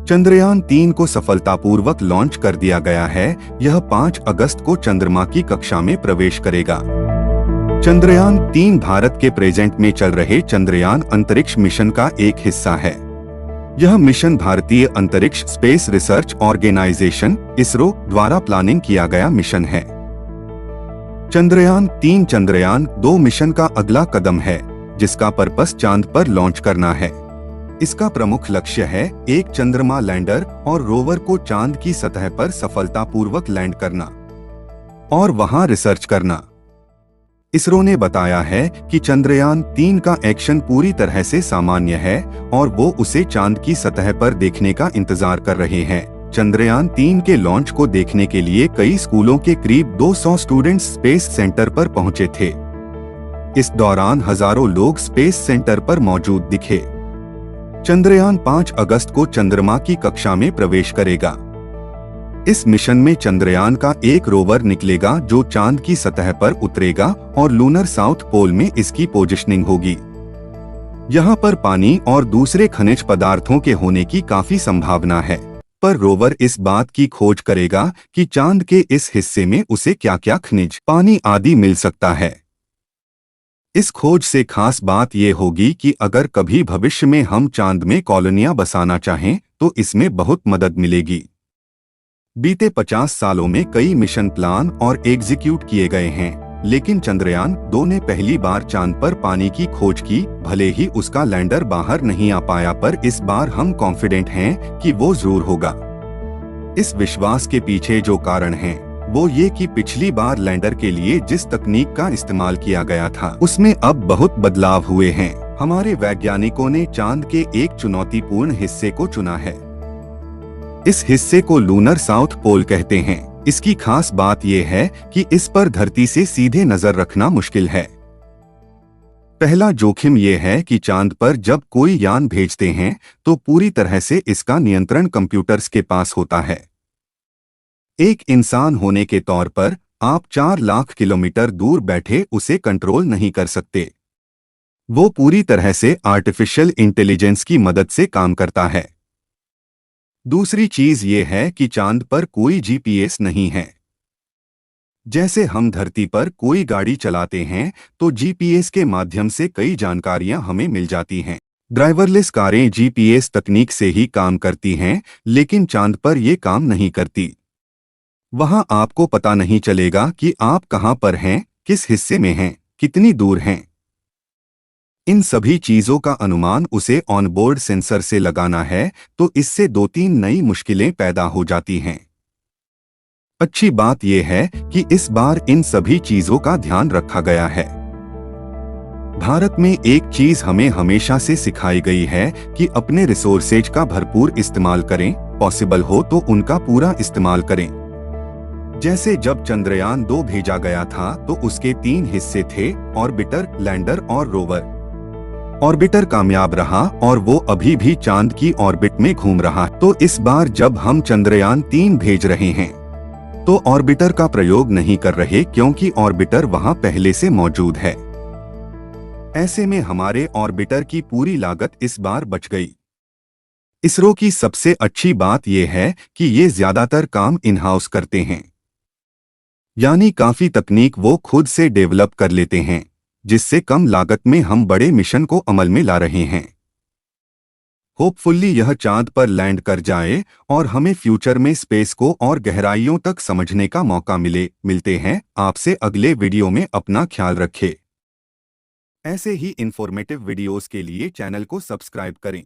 चंद्रयान-3 को सफलतापूर्वक लॉन्च कर दिया गया है। यह 5 अगस्त को चंद्रमा की कक्षा में प्रवेश करेगा। चंद्रयान-3 भारत के प्रेजेंट में चल रहे चंद्रयान अंतरिक्ष मिशन का एक हिस्सा है। यह मिशन भारतीय अंतरिक्ष स्पेस रिसर्च ऑर्गेनाइजेशन (इसरो) द्वारा प्लानिंग किया गया मिशन है। चंद्रयान-3 चंद्रयान-2 मिशन का अगला कदम है, जिसका पर्पस चांद पर लॉन्च करना है। इसका प्रमुख लक्ष्य है एक चंद्रमा लैंडर और रोवर को चांद की सतह पर सफलतापूर्वक लैंड करना और वहां रिसर्च करना। इसरो ने बताया है कि चंद्रयान-3 का एक्शन पूरी तरह से सामान्य है और वो उसे चांद की सतह पर देखने का इंतजार कर रहे हैं। चंद्रयान-3 के लॉन्च को देखने के लिए कई स्कूलों के करीब 200 स्टूडेंट्स स्पेस सेंटर पर पहुंचे थे। इस दौरान हजारों लोग स्पेस सेंटर पर मौजूद दिखे। चंद्रयान 5 अगस्त को चंद्रमा की कक्षा में प्रवेश करेगा। इस मिशन में चंद्रयान का एक रोवर निकलेगा जो चांद की सतह पर उतरेगा और लूनर साउथ पोल में इसकी पोजिशनिंग होगी। यहाँ पर पानी और दूसरे खनिज पदार्थों के होने की काफी संभावना है, पर रोवर इस बात की खोज करेगा कि चांद के इस हिस्से में उसे क्या-क्या खनिज, पानी आदि मिल सकता है। इस खोज से खास बात ये होगी कि अगर कभी भविष्य में हम चांद में कॉलोनियां बसाना चाहें तो इसमें बहुत मदद मिलेगी। बीते 50 सालों में कई मिशन प्लान और एग्जीक्यूट किए गए हैं, लेकिन चंद्रयान-2 ने पहली बार चांद पर पानी की खोज की। भले ही उसका लैंडर बाहर नहीं आ पाया, पर इस बार हम कॉन्फिडेंट हैं कि वो जरूर होगा। इस विश्वास के पीछे जो कारण है वो ये कि पिछली बार लैंडर के लिए जिस तकनीक का इस्तेमाल किया गया था उसमें अब बहुत बदलाव हुए हैं। हमारे वैज्ञानिकों ने चांद के एक चुनौतीपूर्ण हिस्से को चुना है। इस हिस्से को लूनर साउथ पोल कहते हैं। इसकी खास बात यह है कि इस पर धरती से सीधे नजर रखना मुश्किल है। पहला जोखिम यह है कि चांद पर जब कोई यान भेजते हैं तो पूरी तरह से इसका नियंत्रण कंप्यूटर्स के पास होता है। एक इंसान होने के तौर पर आप 4 लाख किलोमीटर दूर बैठे उसे कंट्रोल नहीं कर सकते। वो पूरी तरह से आर्टिफिशियल इंटेलिजेंस की मदद से काम करता है। दूसरी चीज ये है कि चांद पर कोई जीपीएस नहीं है। जैसे हम धरती पर कोई गाड़ी चलाते हैं तो जीपीएस के माध्यम से कई जानकारियां हमें मिल जाती हैं। ड्राइवरलेस कारें जीपीएस तकनीक से ही काम करती हैं, लेकिन चांद पर ये काम नहीं करती। वहां आपको पता नहीं चलेगा कि आप कहां पर हैं, किस हिस्से में हैं, कितनी दूर हैं। इन सभी चीजों का अनुमान उसे ऑनबोर्ड सेंसर से लगाना है, तो इससे 2-3 नई मुश्किलें पैदा हो जाती हैं। अच्छी बात यह है कि इस बार इन सभी चीजों का ध्यान रखा गया है। भारत में एक चीज हमें हमेशा से सिखाई गई है कि अपने रिसोर्सेज का भरपूर इस्तेमाल करें, पॉसिबल हो तो उनका पूरा इस्तेमाल करें। जैसे जब चंद्रयान-2 भेजा गया था तो उसके 3 हिस्से थे, ऑर्बिटर, लैंडर और रोवर। ऑर्बिटर कामयाब रहा और वो अभी भी चांद की ऑर्बिट में घूम रहा। तो इस बार जब हम चंद्रयान-3 भेज रहे हैं तो ऑर्बिटर का प्रयोग नहीं कर रहे, क्योंकि ऑर्बिटर वहां पहले से मौजूद है। ऐसे में हमारे ऑर्बिटर की पूरी लागत इस बार बच गई। इसरो की सबसे अच्छी बात यह है कि ये ज्यादातर काम इन हाउस करते हैं, यानी काफी तकनीक वो खुद से डेवलप कर लेते हैं, जिससे कम लागत में हम बड़े मिशन को अमल में ला रहे हैं। होपफुली यह चांद पर लैंड कर जाए और हमें फ्यूचर में स्पेस को और गहराइयों तक समझने का मौका मिले। मिलते हैं आपसे अगले वीडियो में। अपना ख्याल रखें। ऐसे ही इंफॉर्मेटिव वीडियोस के लिए चैनल को सब्सक्राइब करें।